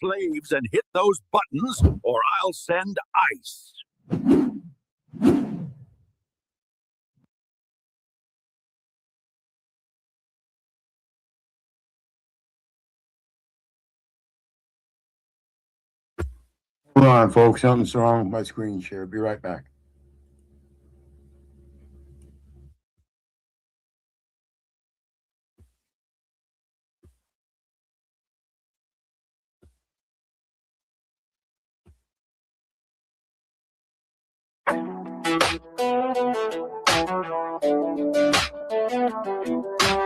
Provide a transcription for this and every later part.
slaves and hit those buttons, or I'll send ice. Hold on, folks. Something's wrong with my screen share. Be right back.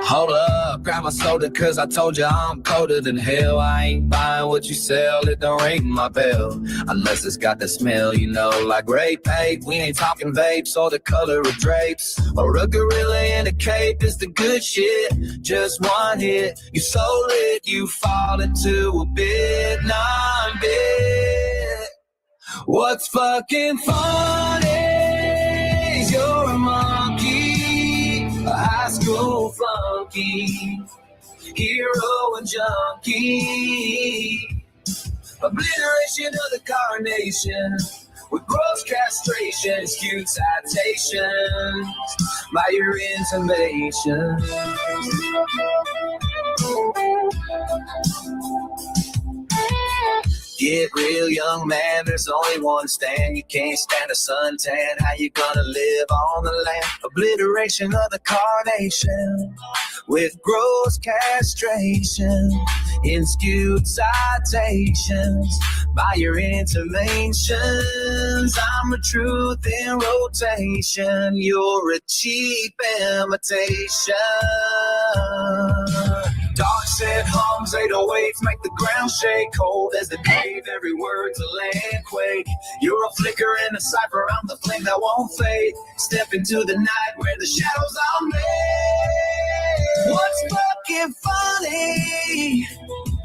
Hold up, grab my soda, cause I told you I'm colder than hell. I ain't buying what you sell, it don't ring my bell. Unless it's got the smell, you know, like grape paint. We ain't talking vapes or the color of drapes, or a gorilla in a cape is the good shit. Just one hit, you sold it, you fall into a bit, non-bit. What's fucking funny is you're a monkey, a high school flunky, hero and junkie, obliteration of the carnation, with gross castration, skewed citations, by your intimation. Get real, young man, there's only one stand. You can't stand a suntan, how you gonna live on the land? Obliteration of the carnation, with gross castration, in skewed citations, by your interventions. I'm a truth in rotation, you're a cheap imitation. Dog said hums, 808s make the ground shake. Cold as the grave, every word's a land quake. You're a flicker in a cipher, I'm the flame that won't fade. Step into the night where the shadows are made. What's fucking funny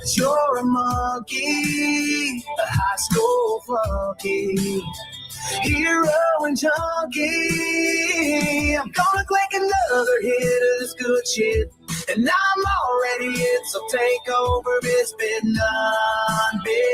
is you're a monkey, a high school flunky, hero and junkie. I'm gonna click another hit of this good shit, and I'm already in, so take over, it's been non-big.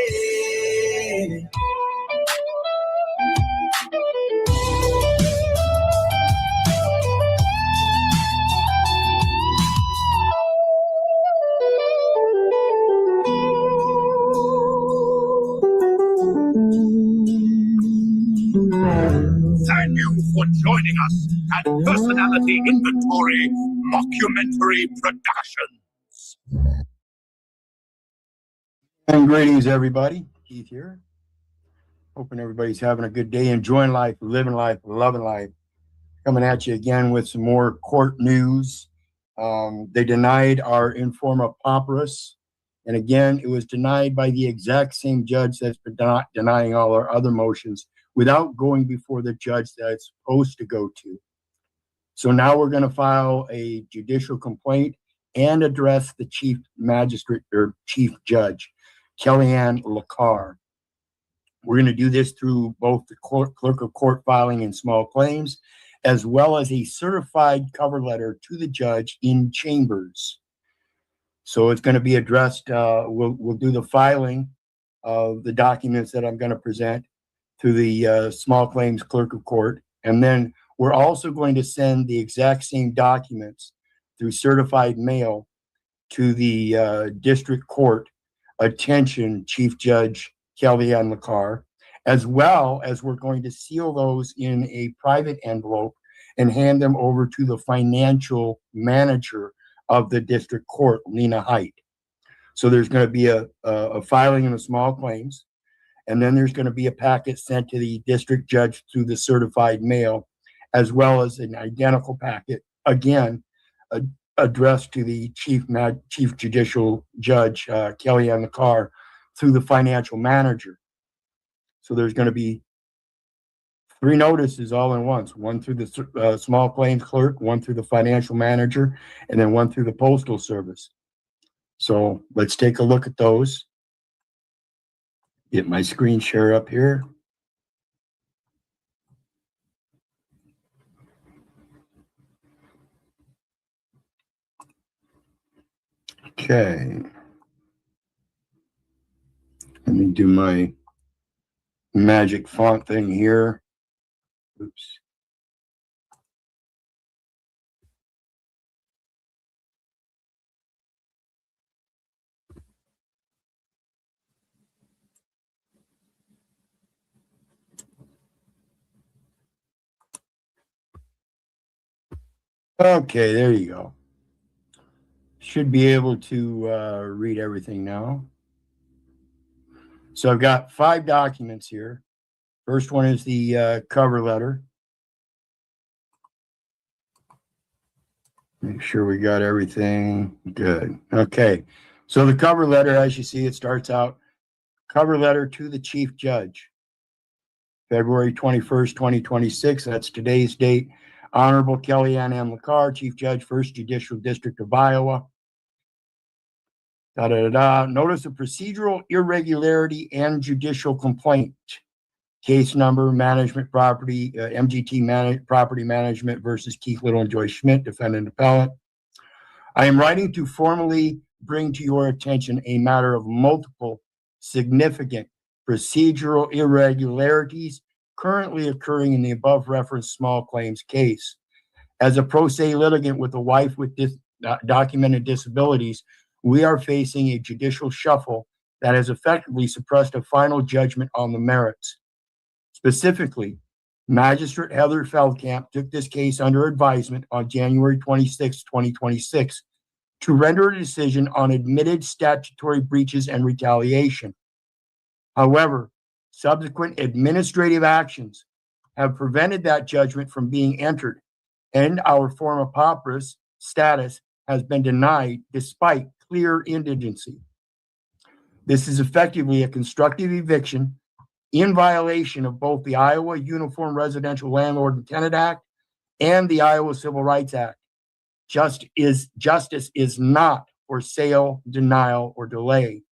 Thank you for joining us at Personality Inventory Mockumentary Productions. And greetings, everybody. Keith here. Hoping everybody's having a good day, enjoying life, living life, loving life. Coming at you again with some more court news. They denied our informa pauperis. And again, it was denied by the exact same judge that's been denying all our other motions without going before the judge that it's supposed to go to. So now we're going to file a judicial complaint and address the chief magistrate or chief judge, Kellyanne LaCar. We're going to do this through both the clerk of court filing in small claims, as well as a certified cover letter to the judge in chambers. So it's going to be addressed. We'll do the filing of the documents that I'm going to present to the small claims clerk of court. And then we're also going to send the exact same documents through certified mail to the district court. Attention, Chief Judge Kellyanne LaCar, as well as we're going to seal those in a private envelope and hand them over to the financial manager of the district court, Lena Height. So there's going to be a filing in the small claims, and then there's going to be a packet sent to the district judge through the certified mail, as well as an identical packet, again, addressed to the chief judicial judge, Kellyanne LaCar, through the financial manager. So there's going to be 3 notices all in once, one through the small claims clerk, one through the financial manager, and then one through the postal service. So let's take a look at those. Get my screen share up here. Okay. do my magic font thing here. Oops. Okay, there you go. Should be able to read everything now. So I've got 5 documents here. First one is the cover letter. Make sure we got everything good. Okay, so the cover letter, as you see, it starts out, cover letter to the Chief Judge, February 21st, 2026. That's today's date. Honorable Kellyanne M. LaCar, Chief Judge, 1st Judicial District of Iowa. Notice of procedural irregularity and judicial complaint. Case number, management property, MGT property management versus Keith Little and Joyce Schmidt, defendant appellant. I am writing to formally bring to your attention a matter of multiple significant procedural irregularities currently occurring in the above referenced small claims case. As a pro se litigant with a wife with documented disabilities, we are facing a judicial shuffle that has effectively suppressed a final judgment on the merits. Specifically, Magistrate Heather Feldkamp took this case under advisement on January 26, 2026, to render a decision on admitted statutory breaches and retaliation. However, subsequent administrative actions have prevented that judgment from being entered, and our form of pauperous status has been denied despite clear indigency. This is effectively a constructive eviction in violation of both the Iowa Uniform Residential Landlord and Tenant Act and the Iowa Civil Rights Act. Justice is not for sale, denial, or delay.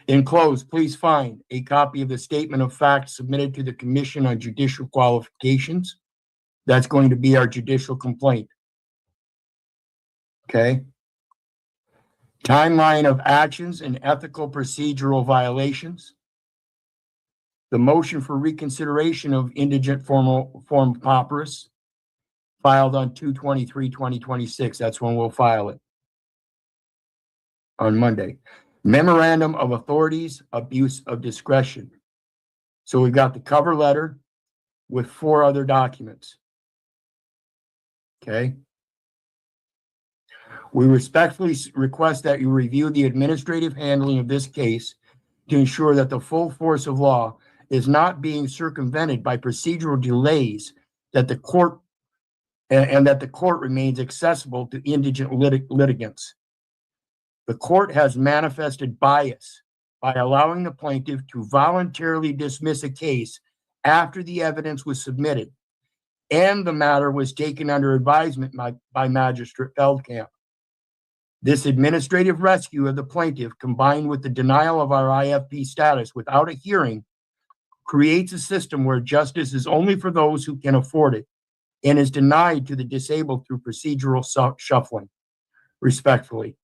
Enclosed, please find a copy of the statement of facts submitted to the Commission on Judicial Qualifications. That's going to be our judicial complaint. Okay. Timeline of actions and ethical procedural violations. The motion for reconsideration of indigent form pauperous filed on 2/23/2026. That's when we'll file it. On Monday. Memorandum of authorities, abuse of discretion. So we've got the cover letter with 4 other documents. Okay. We respectfully request that you review the administrative handling of this case to ensure that the full force of law is not being circumvented by procedural delays, that the court and that the court remains accessible to indigent litigants. The court has manifested bias by allowing the plaintiff to voluntarily dismiss a case after the evidence was submitted and the matter was taken under advisement by Magistrate Feldkamp. This administrative rescue of the plaintiff, combined with the denial of our IFP status without a hearing, creates a system where justice is only for those who can afford it and is denied to the disabled through procedural shuffling. Respectfully.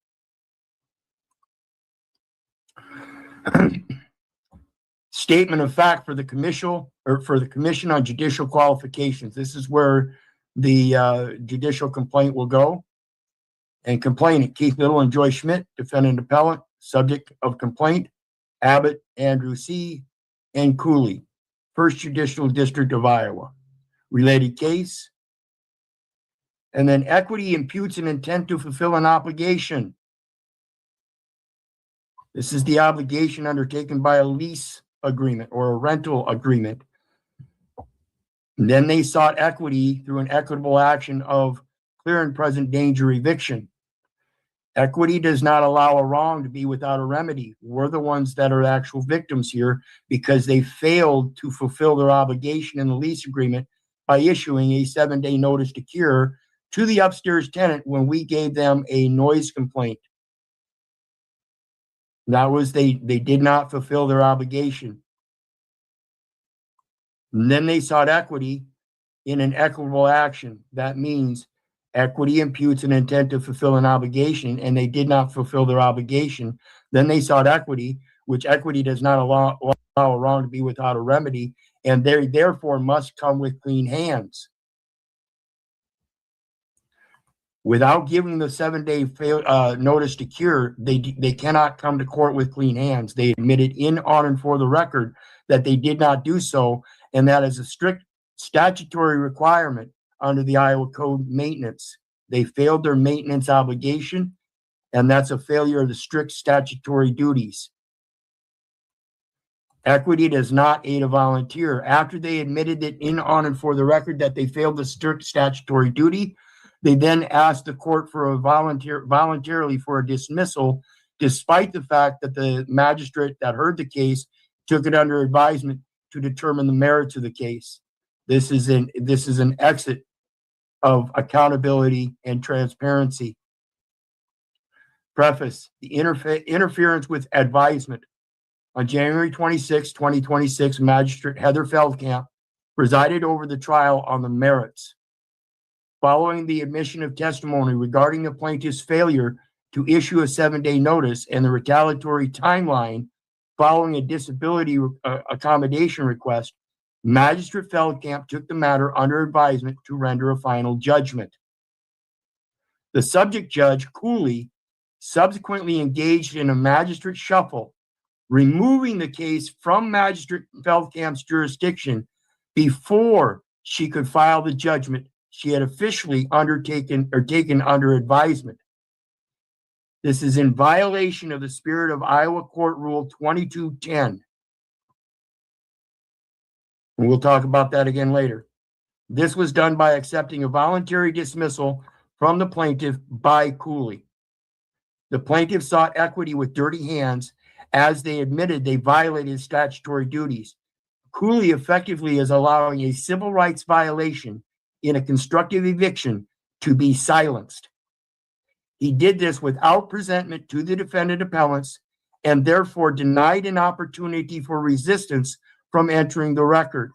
Statement of fact for the Commission on Judicial Qualifications. This is where the judicial complaint will go. And complainant, Keith Little and Joyce Schmidt, defendant appellant, subject of complaint, Abbott, Andrew C., and Cooley, 1st Judicial District of Iowa. Related case. And then equity imputes an intent to fulfill an obligation. This is the obligation undertaken by a lease agreement or a rental agreement. And then they sought equity through an equitable action of clear and present danger eviction. Equity does not allow a wrong to be without a remedy. We're the ones that are actual victims here because they failed to fulfill their obligation in the lease agreement by issuing a 7-day notice to cure to the upstairs tenant when we gave them a noise complaint. That was they did not fulfill their obligation. And then they sought equity in an equitable action. That means equity imputes an intent to fulfill an obligation, and they did not fulfill their obligation. Then they sought equity which equity does not allow a wrong to be without a remedy, and they therefore must come with clean hands. Without giving the 7-day notice to cure, they cannot come to court with clean hands. They admitted in, on, and for the record that they did not do so, and that is a strict statutory requirement under the Iowa Code maintenance. They failed their maintenance obligation, and that's a failure of the strict statutory duties. Equity does not aid a volunteer. After they admitted that in, on, and for the record that they failed the strict statutory duty, they then asked the court for a voluntarily for a dismissal, despite the fact that the magistrate that heard the case took it under advisement to determine the merits of the case. This is an exit of accountability and transparency. Preface: the interference with advisement. On January 26, 2026, Magistrate Heather Feldkamp presided over the trial on the merits. Following the admission of testimony regarding the plaintiff's failure to issue a 7-day notice and the retaliatory timeline following a disability accommodation request, Magistrate Feldkamp took the matter under advisement to render a final judgment. The subject judge, Cooley, subsequently engaged in a magistrate shuffle, removing the case from Magistrate Feldkamp's jurisdiction before she could file the judgment she had officially taken under advisement. This is in violation of the spirit of Iowa Court Rule 2210. And we'll talk about that again later. This was done by accepting a voluntary dismissal from the plaintiff by Cooley. The plaintiff sought equity with dirty hands as they admitted they violated statutory duties. Cooley effectively is allowing a civil rights violation in a constructive eviction to be silenced. He did this without presentment to the defendant appellants and therefore denied an opportunity for resistance from entering the record.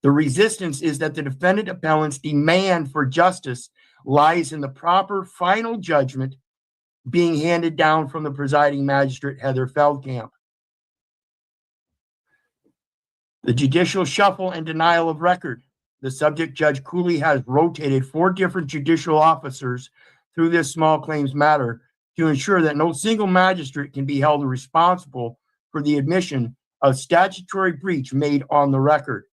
The resistance is that the defendant appellant's demand for justice lies in the proper final judgment being handed down from the presiding magistrate, Heather Feldkamp. The judicial shuffle and denial of record. The subject judge Cooley has rotated 4 different judicial officers through this small claims matter to ensure that no single magistrate can be held responsible for the admission of statutory breach made on the record.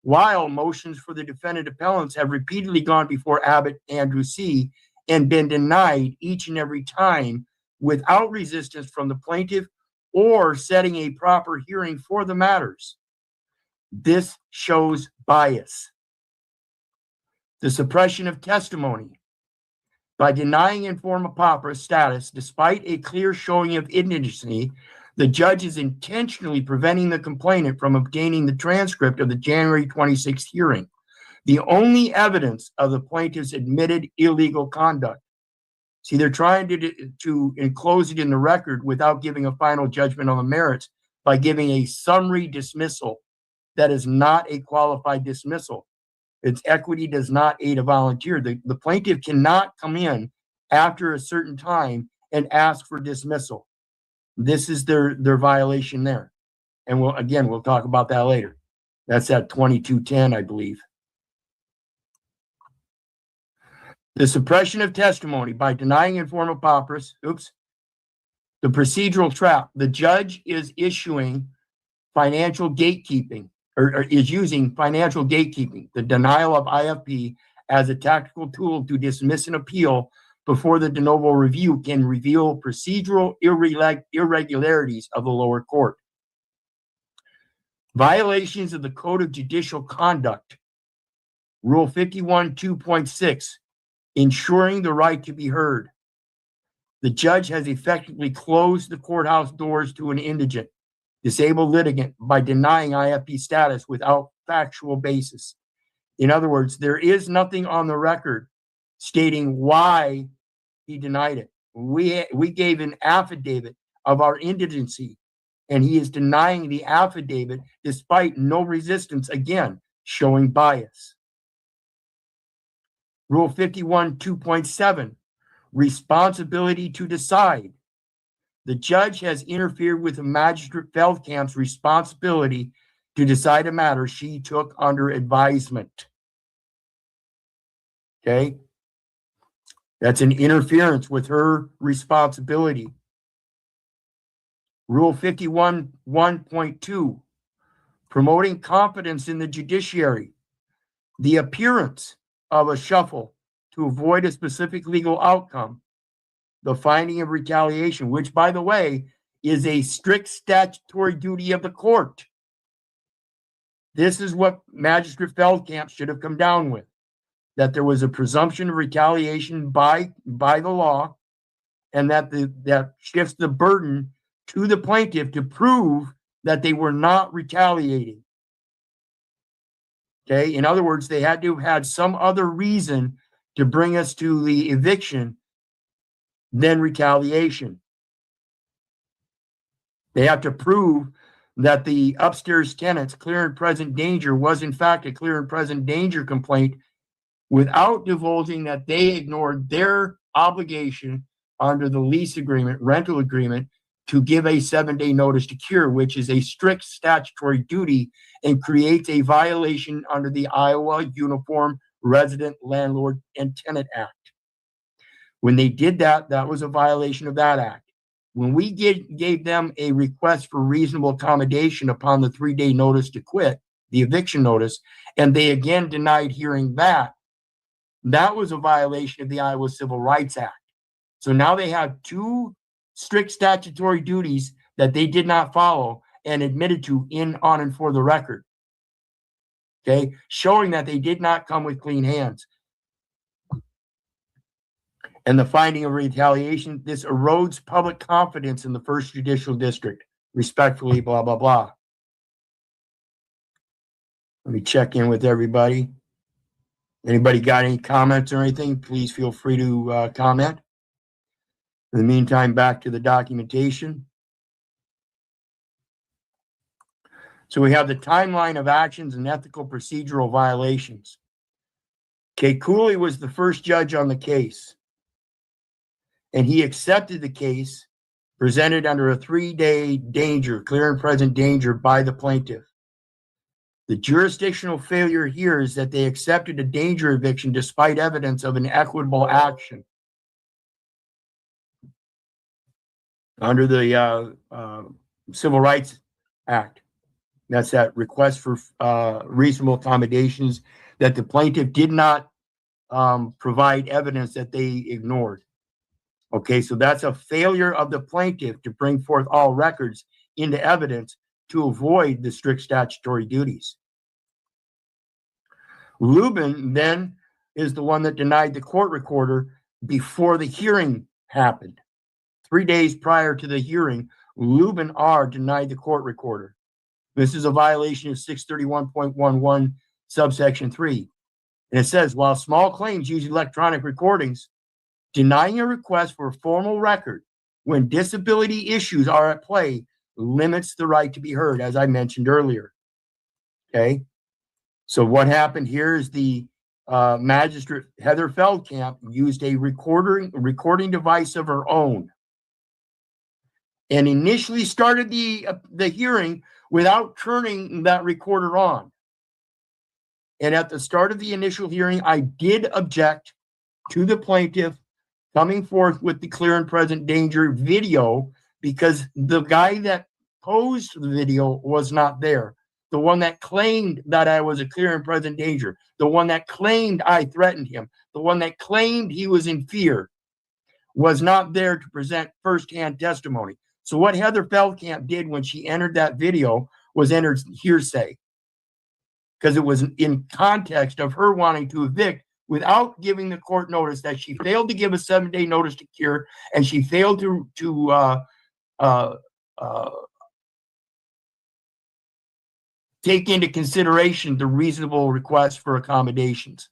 While motions for the defendant appellants have repeatedly gone before Abbott Andrew C. and been denied each and every time without resistance from the plaintiff or setting a proper hearing for the matters. This shows bias. The suppression of testimony. By denying informa pauperis status, despite a clear showing of indigency, the judge is intentionally preventing the complainant from obtaining the transcript of the January 26th hearing, the only evidence of the plaintiff's admitted illegal conduct. See, they're trying to enclose it in the record without giving a final judgment on the merits by giving a summary dismissal. That is not a qualified dismissal. Its equity does not aid a volunteer. The plaintiff cannot come in after a certain time and ask for dismissal. This is their violation there. And we'll talk about that later. That's at 2210, I believe. The suppression of testimony by denying informa pauperis. The procedural trap. The judge is issuing financial gatekeeping, or is using financial gatekeeping, the denial of IFP, as a tactical tool to dismiss an appeal before the de novo review can reveal procedural irregularities of the lower court. Violations of the Code of Judicial Conduct. Rule 51 2.6, ensuring the right to be heard. The judge has effectively closed the courthouse doors to an indigent, disabled litigant by denying IFP status without factual basis. In other words, there is nothing on the record stating why he denied it. We gave an affidavit of our indigency, and he is denying the affidavit despite no resistance, again, showing bias. Rule 51 2.7, responsibility to decide. the judge has interfered with the magistrate Feldkamp's responsibility to decide a matter she took under advisement. Okay? That's an interference with her responsibility. Rule 51.1.2, promoting confidence in the judiciary. The appearance of a shuffle to avoid a specific legal outcome. The finding of retaliation, which, by the way, is a strict statutory duty of the court. This is what Magistrate Feldkamp should have come down with, that there was a presumption of retaliation by the law, and that shifts the burden to the plaintiff to prove that they were not retaliating. Okay, in other words, they had to have had some other reason to bring us to the eviction than retaliation. They have to prove that the upstairs tenant's clear and present danger was in fact a clear and present danger complaint without divulging that they ignored their obligation under the lease agreement, rental agreement, to give a 7-day notice to cure, which is a strict statutory duty and creates a violation under the Iowa Uniform Resident Landlord and Tenant Act. When they did that, that was a violation of that act. When we gave them a request for reasonable accommodation upon the 3-day notice to quit, the eviction notice, and they again denied hearing that, that was a violation of the Iowa Civil Rights Act. So now they have two strict statutory duties that they did not follow and admitted to in, on, and for the record. Okay, showing that they did not come with clean hands. And the finding of retaliation, this erodes public confidence in the First Judicial District. Respectfully, blah, blah, blah. Let me check in with everybody. Anybody got any comments or anything? Please feel free to comment. In the meantime, back to the documentation. So we have the timeline of actions and ethical procedural violations. Okay, Cooley was the first judge on the case, and he accepted the case presented under a 3-day danger, clear and present danger by the plaintiff. The jurisdictional failure here is that they accepted a danger eviction despite evidence of an equitable action. Under the Civil Rights Act. That's that request for reasonable accommodations that the plaintiff did not provide evidence that they ignored. Okay, so that's a failure of the plaintiff to bring forth all records into evidence to avoid the strict statutory duties. Lubin then is the one that denied the court recorder before the hearing happened. 3 days prior to the hearing, Lubin R. denied the court recorder. This is a violation of 631.11 subsection 3. And it says, while small claims use electronic recordings, denying a request for a formal record when disability issues are at play limits the right to be heard, as I mentioned earlier. Okay? So what happened here is the magistrate, Heather Feldkamp, used a recording device of her own and initially started the hearing without turning that recorder on. And at the start of the initial hearing, I did object to the plaintiff coming forth with the clear and present danger video because the guy that posed the video was not there. The one that claimed that I was a clear and present danger, the one that claimed I threatened him, the one that claimed he was in fear was not there to present firsthand testimony. So what Heather Feldkamp did when she entered that video was entered hearsay because it was in context of her wanting to evict without giving the court notice that she failed to give a 7-day notice to cure and she failed to take into consideration the reasonable request for accommodations.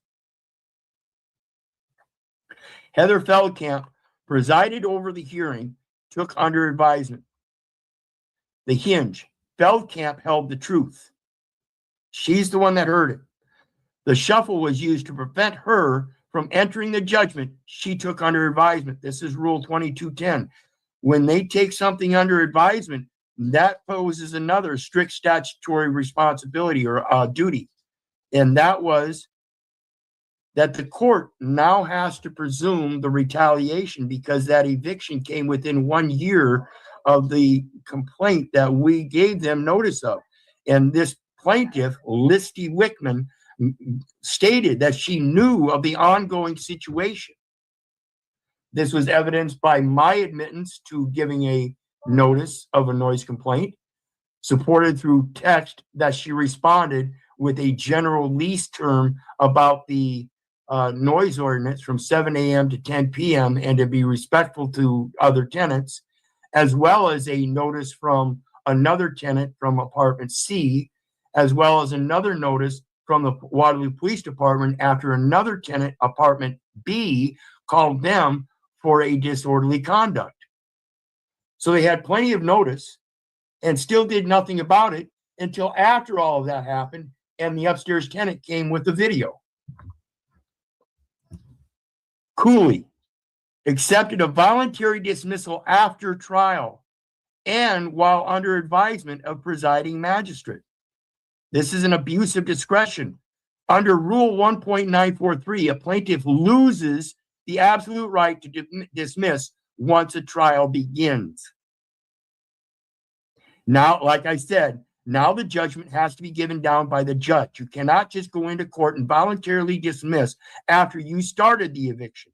Heather Feldkamp presided over the hearing, took under advisement. The hinge. Feldkamp held the truth. She's the one that heard it. The shuffle was used to prevent her from entering the judgment she took under advisement. This is Rule 2210. when they take something under advisement, that poses another strict statutory responsibility or duty. And that was that the court now has to presume the retaliation because that eviction came within 1 year of the complaint that we gave them notice of. And this plaintiff, Listy Wickman, stated that she knew of the ongoing situation. This was evidenced by my admittance to giving a notice of a noise complaint, supported through text that she responded with a general lease term about the noise ordinance from 7 a.m. to 10 p.m. and to be respectful to other tenants, as well as a notice from another tenant from apartment C, as well as another notice from the Waterloo Police Department after another tenant, apartment B, called them for a disorderly conduct. So they had plenty of notice and still did nothing about it until after all of that happened and the upstairs tenant came with the video. Cooley accepted a voluntary dismissal after trial and while under advisement of presiding magistrate. This is an abuse of discretion. Under Rule 1.943, a plaintiff loses the absolute right to dismiss once a trial begins. Now, like I said, now the judgment has to be given down by the judge. You cannot just go into court and voluntarily dismiss after you started the eviction.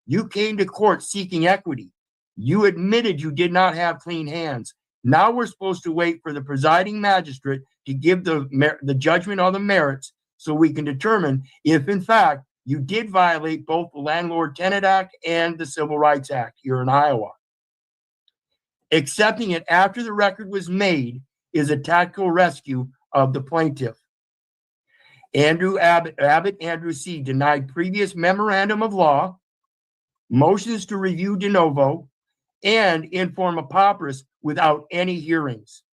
You came to court seeking equity. You admitted you did not have clean hands. Now we're supposed to wait for the presiding magistrate to give the judgment on the merits so we can determine if, in fact, you did violate both the Landlord-Tenant Act and the Civil Rights Act here in Iowa. Accepting it after the record was made is a tactical rescue of the plaintiff. Abbott Andrew C. denied previous memorandum of law, motions to review de novo, and informa pauperis without any hearings.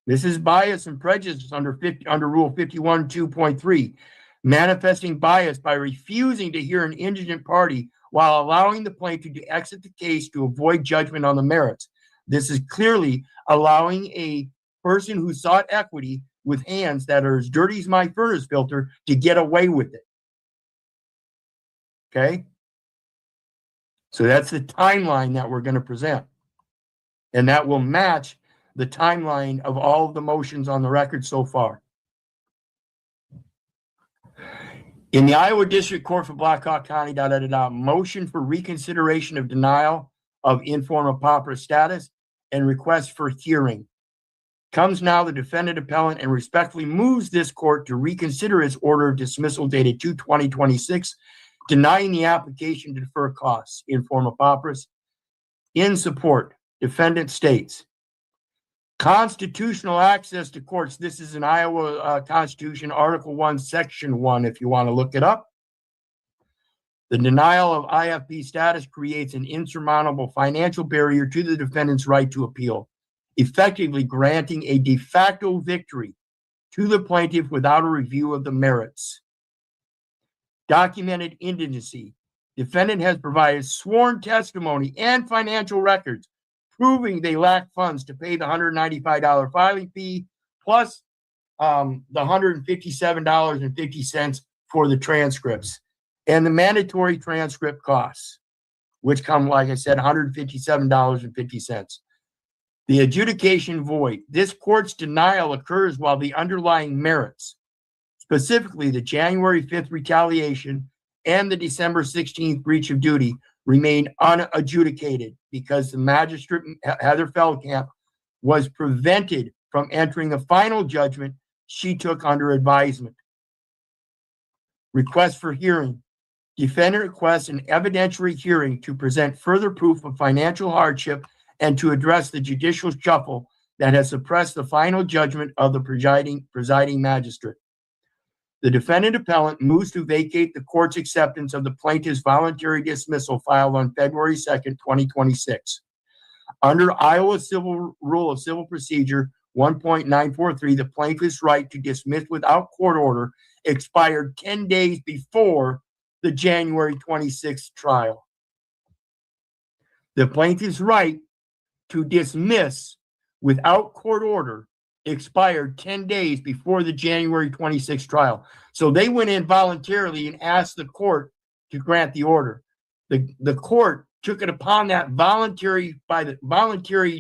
This is bias and prejudice under Rule 51.2.3, manifesting bias by refusing to hear an indigent party while allowing the plaintiff to exit the case to avoid judgment on the merits. This is clearly allowing a person who sought equity with hands that are as dirty as my furnace filter to get away with it. Okay? So that's the timeline that we're going to present. And that will match the timeline of all of the motions on the record so far. In the Iowa District Court for Blackhawk County, motion for reconsideration of denial of informa pauperis status and request for hearing. Comes now the defendant appellant and respectfully moves this court to reconsider its order of dismissal dated 2/2026, denying the application to defer costs, informa pauperis. In support, defendant states, constitutional access to courts. This is an Iowa Constitution, Article 1, Section 1, if you want to look it up. The denial of IFP status creates an insurmountable financial barrier to the defendant's right to appeal, effectively granting a de facto victory to the plaintiff without a review of the merits. Documented indigency. Defendant has provided sworn testimony and financial records proving they lack funds to pay the $195 filing fee plus the $157.50 for the transcripts and the mandatory transcript costs, which come, like I said, $157.50. The adjudication void. This court's denial occurs while the underlying merits, specifically the January 5th retaliation and the December 16th breach of duty, remain unadjudicated because the magistrate, Heather Feldkamp, was prevented from entering the final judgment she took under advisement. Request for hearing. Defendant requests an evidentiary hearing to present further proof of financial hardship and to address the judicial shuffle that has suppressed the final judgment of the presiding magistrate. The defendant appellant moves to vacate the court's acceptance of the plaintiff's voluntary dismissal filed on February 2nd, 2026. Under Iowa Civil Rule of Civil Procedure 1.943, the plaintiff's right to dismiss without court order expired 10 days before the January 26th trial. The plaintiff's right to dismiss without court order expired 10 days before the January 26th trial. So they went in voluntarily and asked the court to grant the order. The court took it upon that voluntary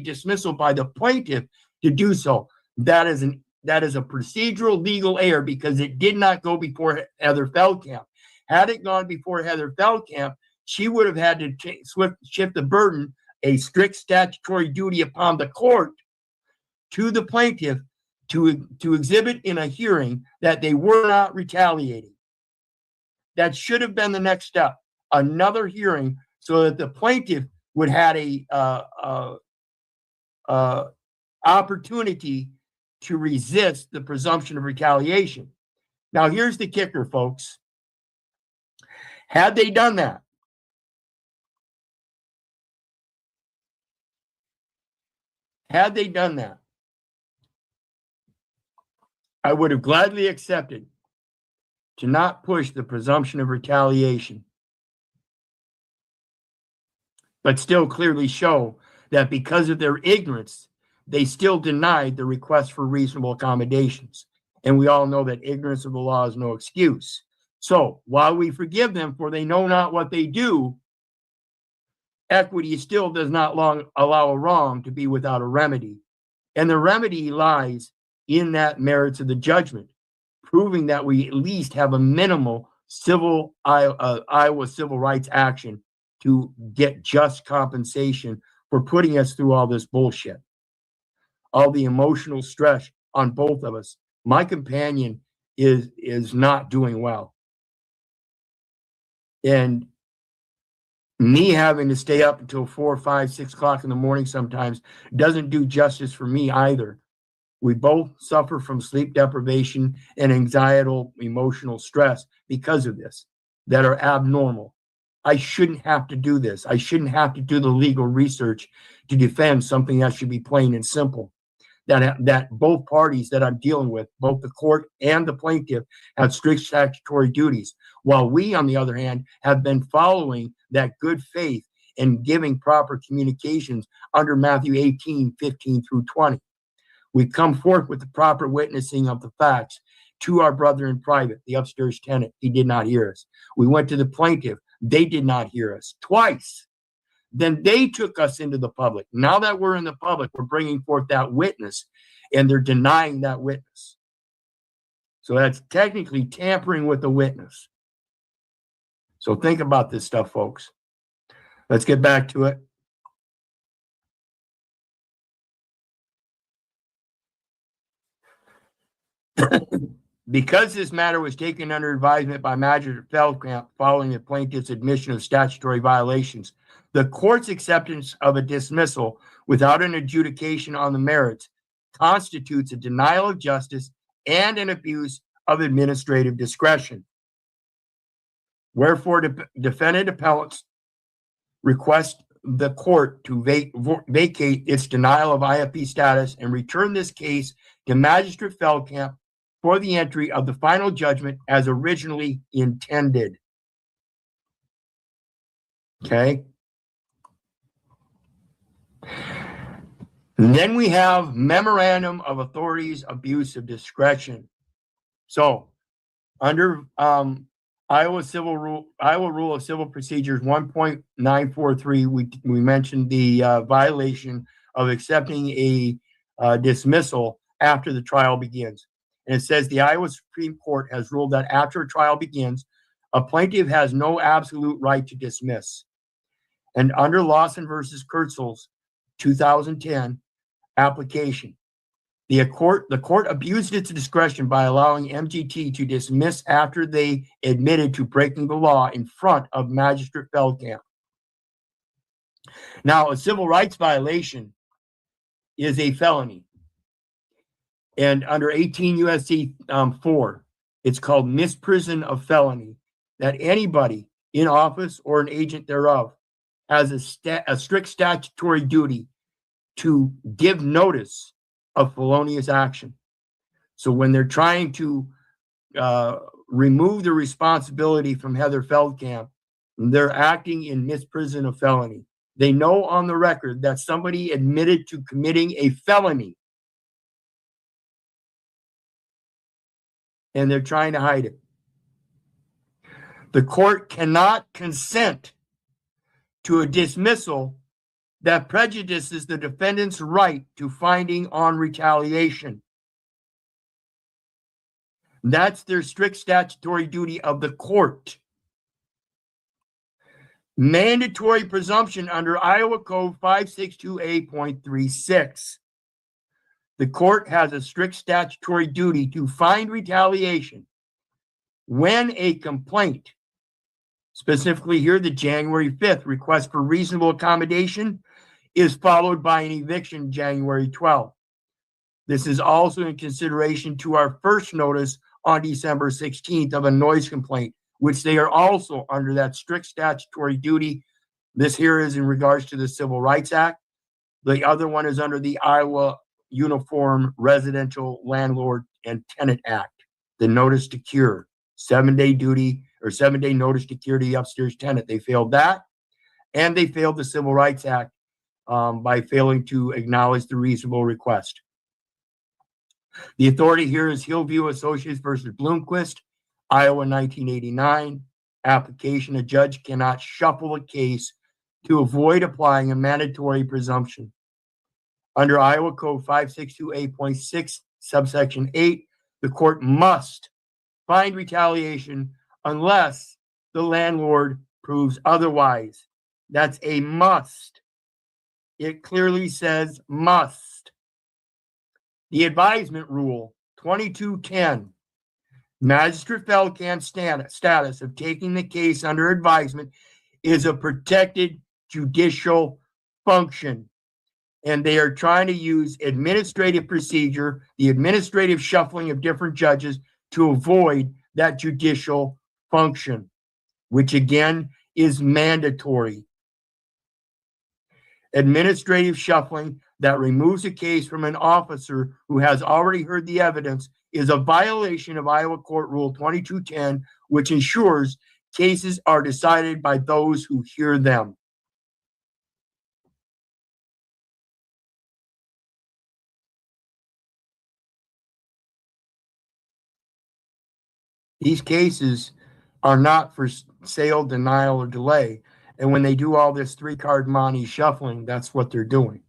dismissal by the plaintiff to do so. That is a procedural legal error because it did not go before Heather Feldkamp. Had it gone before Heather Feldkamp, she would have had to shift the burden, a strict statutory duty upon the court to the plaintiff to exhibit in a hearing that they were not retaliating. That should have been the next step, another hearing, so that the plaintiff would have a opportunity to resist the presumption of retaliation. Now, here's the kicker, folks. Had they done that, I would have gladly accepted to not push the presumption of retaliation, but still clearly show that because of their ignorance, they still denied the request for reasonable accommodations. And we all know that ignorance of the law is no excuse. So while we forgive them for they know not what they do, equity still does not allow a wrong to be without a remedy. And the remedy lies in that merits of the judgment, proving that we at least have a minimal Iowa civil rights action to get just compensation for putting us through all this bullshit, all the emotional stress on both of us. My companion is not doing well. And me having to stay up until 4, 5, 6 o'clock in the morning sometimes doesn't do justice for me either. We both suffer from sleep deprivation and anxietal emotional stress because of this that are abnormal. I shouldn't have to do this. I shouldn't have to do the legal research to defend something that should be plain and simple. That both parties that I'm dealing with, both the court and the plaintiff, have strict statutory duties, while we, on the other hand, have been following that good faith and giving proper communications under Matthew 18, 15 through 20. We come forth with the proper witnessing of the facts to our brother in private, the upstairs tenant. He did not hear us. We went to the plaintiff. They did not hear us twice. Then they took us into the public. Now that we're in the public, we're bringing forth that witness, and they're denying that witness. So that's technically tampering with the witness. So think about this stuff, folks. Let's get back to it. Because this matter was taken under advisement by Magistrate Feldkamp following the plaintiff's admission of statutory violations, the court's acceptance of a dismissal without an adjudication on the merits constitutes a denial of justice and an abuse of administrative discretion. Wherefore, defendant appellants request the court to vacate its denial of IFP status and return this case to Magistrate Feldkamp for the entry of the final judgment as originally intended. Okay. And then we have Memorandum of Authorities Abuse of Discretion. So under Iowa Rule of Civil Procedures 1.943, we mentioned the violation of accepting a dismissal after the trial begins. And it says the Iowa Supreme Court has ruled that after a trial begins, a plaintiff has no absolute right to dismiss. And under Lawson versus Kurtzel's 2010 application, the court abused its discretion by allowing MGT to dismiss after they admitted to breaking the law in front of Magistrate Feldkamp. Now, a civil rights violation is a felony. And under 18 U.S.C. 4, it's called misprision of felony, that anybody in office or an agent thereof has a strict statutory duty to give notice of felonious action. So when they're trying to remove the responsibility from Heather Feldkamp, they're acting in misprision of felony. they know on the record that somebody admitted to committing a felony, and they're trying to hide it. The court cannot consent to a dismissal that prejudices the defendant's right to finding on retaliation. That's their strict statutory duty of the court. Mandatory presumption under Iowa Code 562A.36. The court has a strict statutory duty to find retaliation when a complaint, specifically here the January 5th request for reasonable accommodation, is followed by an eviction January 12th. This is also in consideration to our first notice on December 16th of a noise complaint, which they are also under that strict statutory duty. This here is in regards to the Civil Rights Act. The other one is under the Iowa Uniform Residential Landlord and Tenant Act, the notice to cure, 7-day duty or 7-day notice to cure the upstairs tenant. They failed that, and they failed the Civil Rights Act by failing to acknowledge the reasonable request. The authority here is Hillview Associates versus Bloomquist, Iowa 1989. Application: a judge cannot shuffle a case to avoid applying a mandatory presumption. Under Iowa Code 562A.6, subsection 8, the court must find retaliation unless the landlord proves otherwise. That's a must. It clearly says must. The advisement rule 2210, magistrate Feldkamp's status of taking the case under advisement is a protected judicial function. And they are trying to use administrative procedure, the administrative shuffling of different judges, to avoid that judicial function, which again is mandatory. Administrative shuffling that removes a case from an officer who has already heard the evidence is a violation of Iowa Court Rule 2210, which ensures cases are decided by those who hear them. These cases are not for sale, denial, or delay. And when they do all this 3-card money shuffling, that's what they're doing.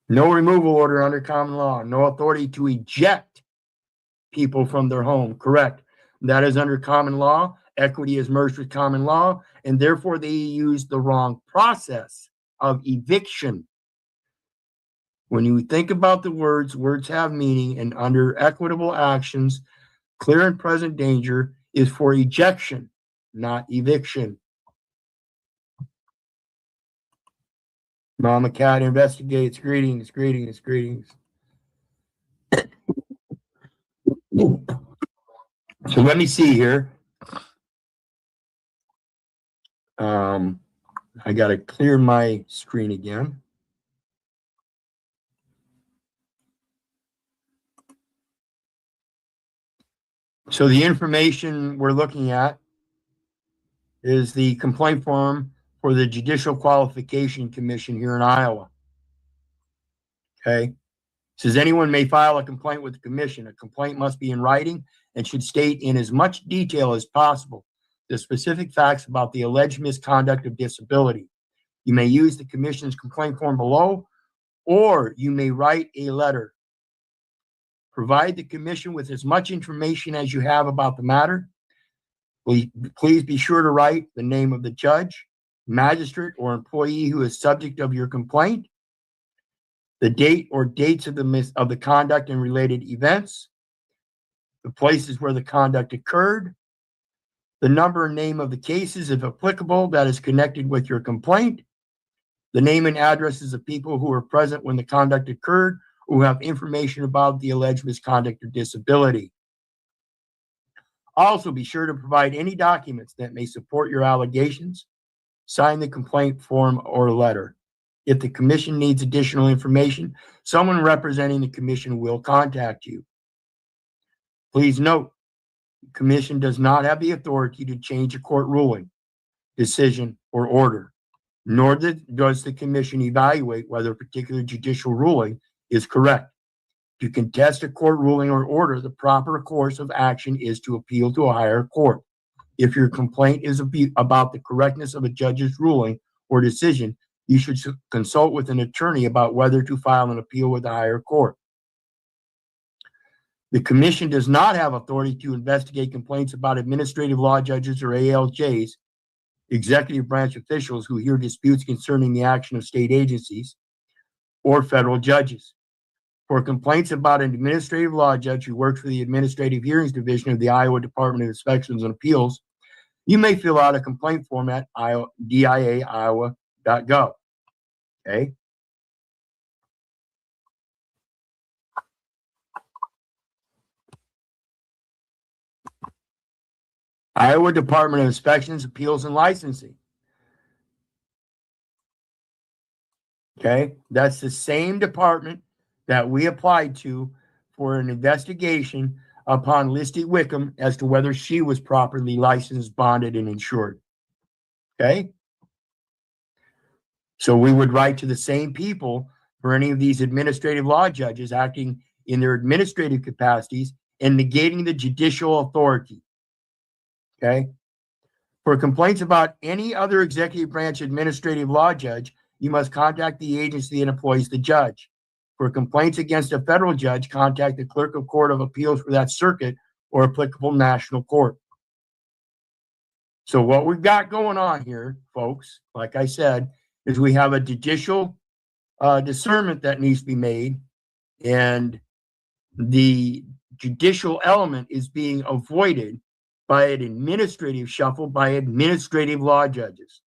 No removal order under common law. No authority to eject people from their home. Correct. That is under common law. Equity is merged with common law, and therefore they use the wrong process of eviction. When you think about the words, words have meaning, and under equitable actions, clear and present danger is for ejection, not eviction. Mama Cat investigates. Greetings, greetings, greetings. So let me see here. I got to clear my screen again. So the information we're looking at is the complaint form for the Judicial Qualification Commission here in Iowa. Okay. It says anyone may file a complaint with the commission. A complaint must be in writing and should state in as much detail as possible the specific facts about the alleged misconduct of disability. You may use the commission's complaint form below, or you may write a letter. Provide the commission with as much information as you have about the matter. Please be sure to write the name of the judge, magistrate, or employee who is subject of your complaint, the date or dates of the conduct and related events, the places where the conduct occurred, the number and name of the cases, if applicable, that is connected with your complaint, the name and addresses of people who were present when the conduct occurred, who have information about the alleged misconduct or disability. Also, be sure to provide any documents that may support your allegations. Sign the complaint form or letter. If the commission needs additional information, someone representing the commission will contact you. Please note, the commission does not have the authority to change a court ruling. decision, or order, nor does the commission evaluate whether a particular judicial ruling is correct. To contest a court ruling or order, the proper course of action is to appeal to a higher court. If your complaint is about the correctness of a judge's ruling or decision, you should consult with an attorney about whether to file an appeal with a higher court. The commission does not have authority to investigate complaints about administrative law judges or ALJs, executive branch officials who hear disputes concerning the action of state agencies, or federal judges. For complaints about an administrative law judge who works for the Administrative Hearings Division of the Iowa Department of Inspections and Appeals, you may fill out a complaint form at dia.iowa.gov. Okay. Iowa Department of Inspections, Appeals, and Licensing. Okay, that's the same department that we applied to for an investigation upon Listy Wickham as to whether she was properly licensed, bonded, and insured. Okay, so we would write to the same people for any of these administrative law judges acting in their administrative capacities and negating the judicial authority. Okay, for complaints about any other executive branch administrative law judge, you must contact the agency that employs the judge. For complaints against a federal judge, contact the clerk of court of appeals for that circuit or applicable national court. So what we've got going on here, folks, like I said, is we have a judicial discernment that needs to be made, and the judicial element is being avoided by an administrative shuffle by administrative law judges.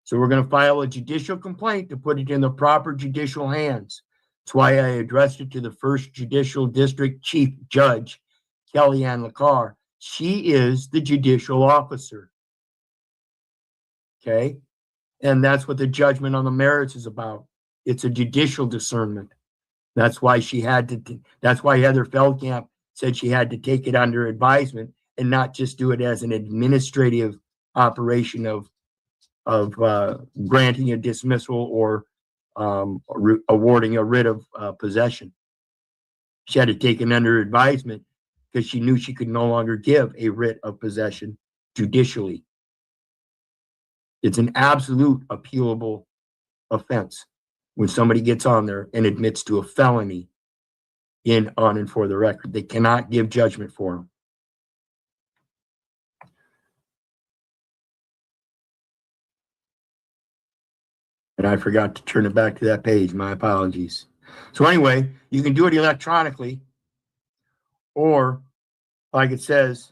So we're going to file a judicial complaint to put it in the proper judicial hands. That's why I addressed it to the First Judicial District Chief Judge, Kellyanne LaCar. She is the judicial officer. Okay? And that's what the judgment on the merits is about. It's a judicial discernment. That's why she had to, that's why Heather Feldkamp said she had to take it under advisement and not just do it as an administrative operation of granting a dismissal or awarding a writ of possession. She had to take it under advisement because she knew she could no longer give a writ of possession judicially. It's an absolute appealable offense when somebody gets on there and admits to a felony in, on, and for the record. They cannot give judgment for them. And I forgot to turn it back to that page. My apologies. So anyway, you can do it electronically, or like it says,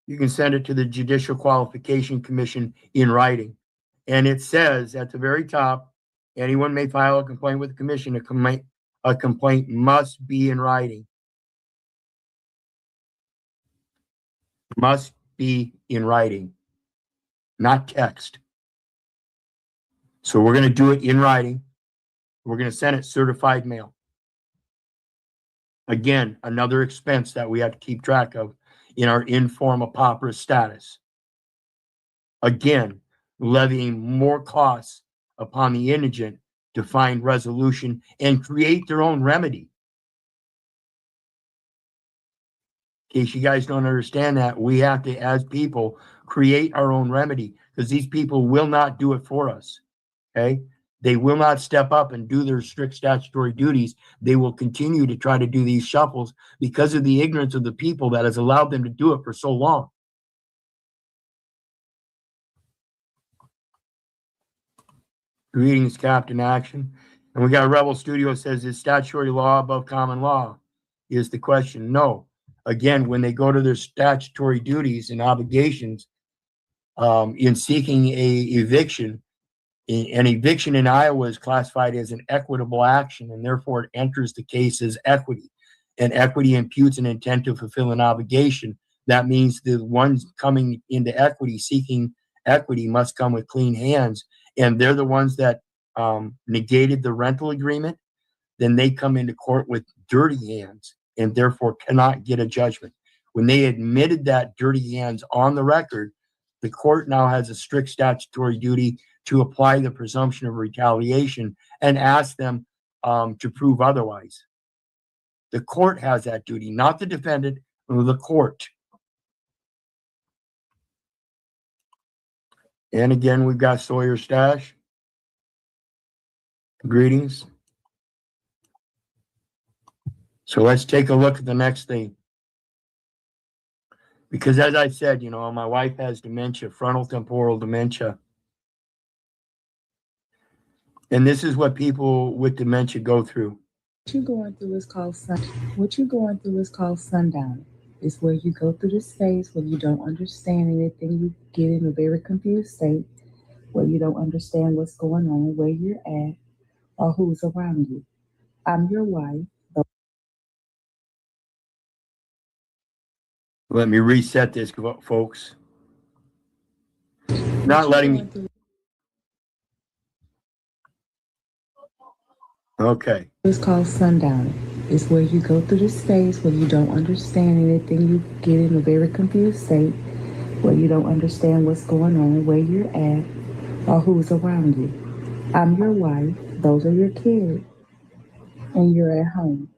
you can send it to the Judicial Qualification Commission in writing. And it says at the very top, anyone may file a complaint with the commission. A complaint must be in writing. Must be in writing, not text. So we're going to do it in writing. We're going to send it certified mail. Again, another expense that we have to keep track of in our informal pauperous status. Again, levying more costs upon the indigent to find resolution and create their own remedy. In case you guys don't understand that, we have to, as people, create our own remedy because these people will not do it for us. Okay? They will not step up and do their strict statutory duties. They will continue to try to do these shuffles because of the ignorance of the people that has allowed them to do it for so long. Greetings, Captain Action. And we got Rebel Studio says, is statutory law above common law? Is the question. No. Again, when they go to their statutory duties and obligations in seeking a eviction, an eviction in Iowa is classified as an equitable action, and therefore it enters the case as equity. And equity imputes an intent to fulfill an obligation. That means the ones coming into equity, seeking equity, must come with clean hands. And they're the ones that negated the rental agreement. Then they come into court with dirty hands and therefore cannot get a judgment. When they admitted that dirty hands on the record, the court now has a strict statutory duty to apply the presumption of retaliation and ask them to prove otherwise. The court has that duty, not the defendant, or the court. And again, we've got Sawyer Stash. Greetings. So let's take a look at the next thing. Because as I said, you know, my wife has dementia, frontal temporal dementia. And this is what people with dementia go through. What you're going through is called sundown. It's where you go through this phase where you don't understand anything. You get in a very confused state where you don't understand what's going on, where you're at, or who's around you. I'm your wife. Let me reset this, folks. Not letting me. Okay. It's called sundown. It's where you go through this phase where you don't understand anything. You get in a very confused state where you don't understand what's going on, where you're at, or who's around you. I'm your wife. Those are your kids. And you're at home.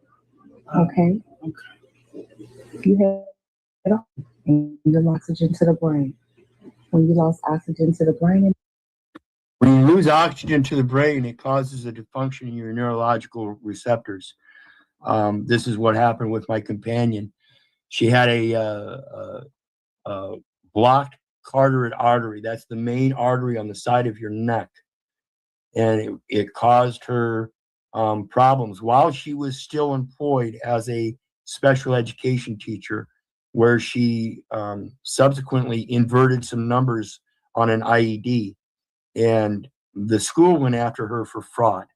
Okay? You have and you lost oxygen to the brain. When you lost oxygen to the brain. When you lose oxygen to the brain, it causes a dysfunction in your neurological receptors. This is what happened with my companion. She had a blocked carotid artery. That's the main artery on the side of your neck. And it caused her problems while she was still employed as a special education teacher, where she subsequently inverted some numbers on an IED. And the school went after her for fraud.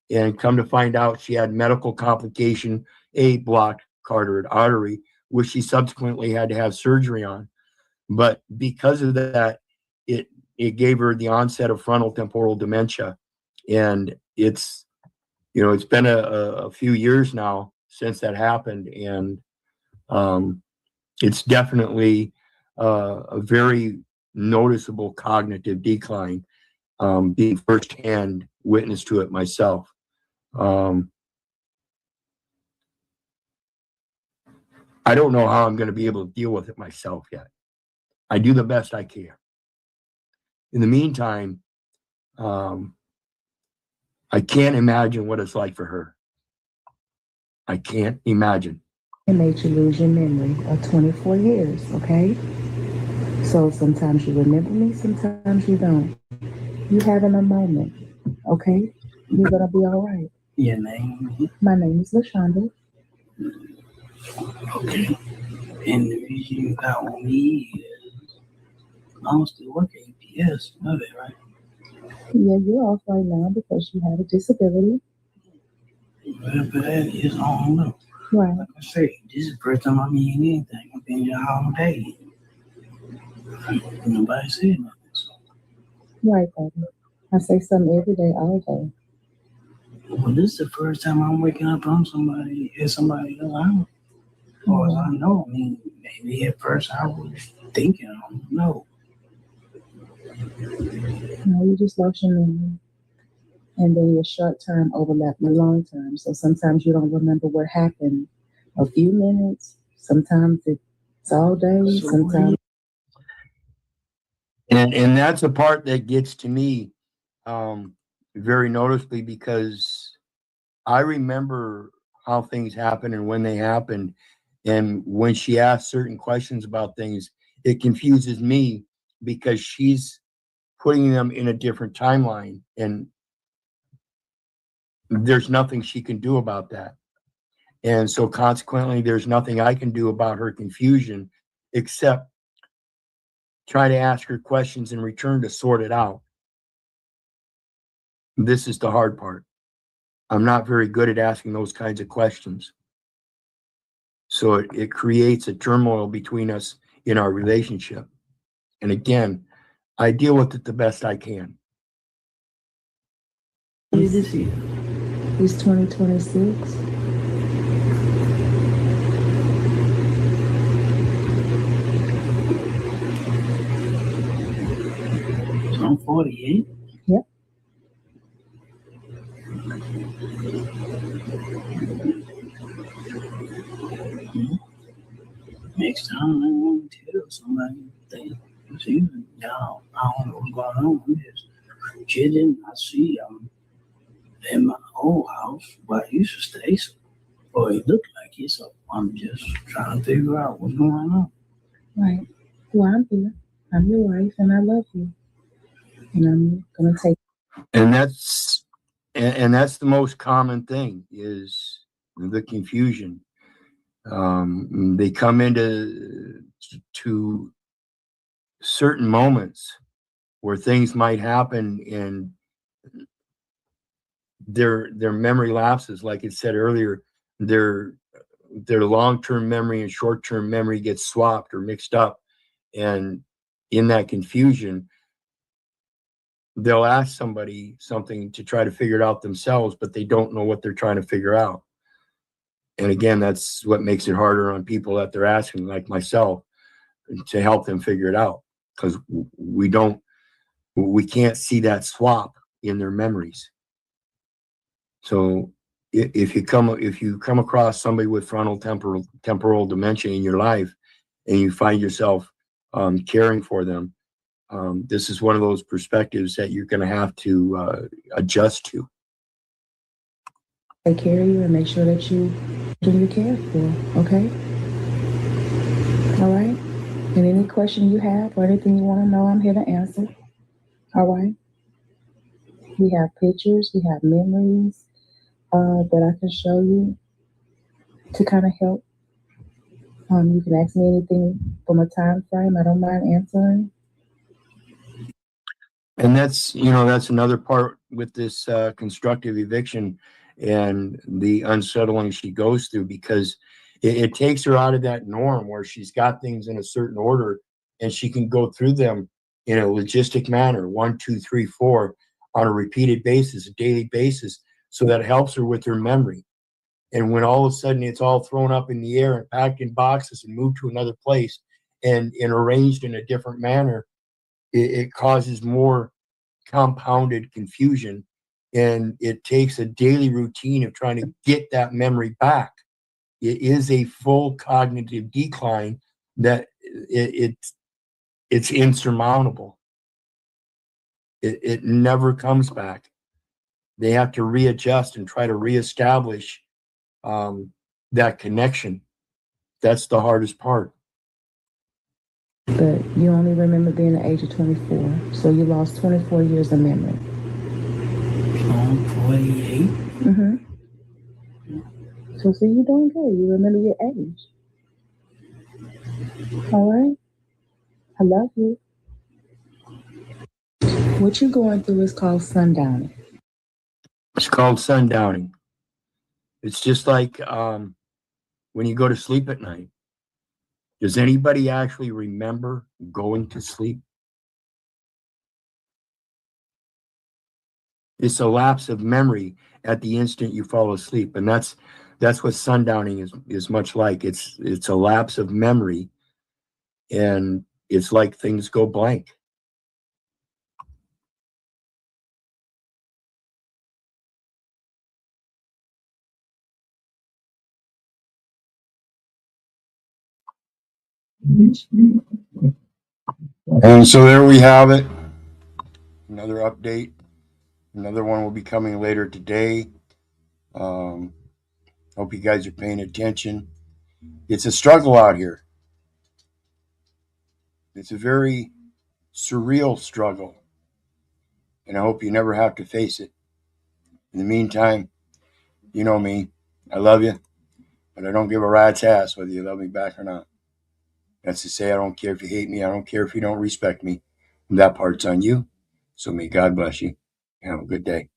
And come to find out, she had medical complication, a blocked carotid artery, which she subsequently had to have surgery on. But because of that, it gave her the onset of frontal temporal dementia. And it's been a few years now since that happened. And it's definitely a very noticeable cognitive decline, being firsthand witness to it myself. I don't know how I'm going to be able to deal with it myself yet. I do the best I can. In the meantime, I can't imagine what it's like for her. I can't imagine. It made you lose your memory of 24 years, okay? So sometimes you remember me, sometimes you don't. You having a moment, okay? You're gonna be all right. Your name? My name is LaShonda. Okay. And the reason you got on me is I'm still working at P.I.G.S.C.U.N.T.S, you know that, right? Yeah, you're off right now because you have a disability. Well, but that is, I don't know. Right. Like I say, this is the first time I mean anything. I've been here all day. Nobody said nothing. So. Right, baby. I say something every day, all day. Well, this is the first time I'm waking up on somebody else out. Or as I know, I mean, maybe at first I was thinking, I don't know. No, you just lost your memory. And then your short term overlap your long term. So sometimes you don't remember what happened a few minutes. Sometimes it's all day. So sometimes. And that's a part that gets to me very noticeably, because I remember how things happened and when they happened. And when she asks certain questions about things, it confuses me because she's putting them in a different timeline. And there's nothing she can do about that. And so consequently, there's nothing I can do about her confusion except try to ask her questions in return to sort it out. This is the hard part. I'm not very good at asking those kinds of questions. So it creates a turmoil between us in our relationship. And again, I deal with it the best I can. What is this year? It's 2026. 48? Yep. Next time I want to tell somebody that it's even now, I don't know what's going on. I'm just chilling. I see in my old house where I used to stay. So, or it looked like it. So I'm just trying to figure out what's going on. Right. Well, I'm here. I'm your wife, and I love you. And I'm gonna take. And that's the most common thing is the confusion. They come into to certain moments where things might happen and their memory lapses, like it said earlier, their long-term memory and short-term memory gets swapped or mixed up, and in that confusion they'll ask somebody something to try to figure it out themselves, but they don't know what they're trying to figure out. And again, that's what makes it harder on people that they're asking, like myself, to help them figure it out, because we can't see that swap in their memories. So if you come across somebody with frontal temporal dementia in your life, and you find yourself caring for them, this is one of those perspectives that you're going to have to adjust to. Take care of you and make sure that you do your care for. Okay. All right. And any question you have or anything you want to know, I'm here to answer. All right. We have pictures. We have memories that I can show you to kind of help. You can ask me anything from a time frame. I don't mind answering. And that's another part with this constructive eviction and the unsettling she goes through, because it takes her out of that norm where she's got things in a certain order and she can go through them in a logistic manner, 1, 2, 3, 4, on a repeated basis, a daily basis, so that it helps her with her memory. And when all of a sudden it's all thrown up in the air and packed in boxes and moved to another place and arranged in a different manner, it causes more compounded confusion, and it takes a daily routine of trying to get that memory back. It is a full cognitive decline that it's insurmountable. It never comes back. They have to readjust and try to reestablish that connection. That's the hardest part. But you only remember being the age of 24. So you lost 24 years of memory. 48? Mm-hmm. So see, you're doing good. You remember your age. All right. I love you. What you're going through is called sundowning. It's called sundowning. It's just like when you go to sleep at night. Does anybody actually remember going to sleep? It's a lapse of memory at the instant you fall asleep, and that's what sundowning is much like. It's a lapse of memory, and it's like things go blank. And so there we have it. Another update. Another one will be coming later today. Hope you guys are paying attention. It's a struggle out here. It's a very surreal struggle, and I hope you never have to face it. In the meantime, you know me. I love you, but I don't give a rat's ass whether you love me back or not. That's to say, I don't care if you hate me. I don't care if you don't respect me. That part's on you. So may God bless you. Have a good day.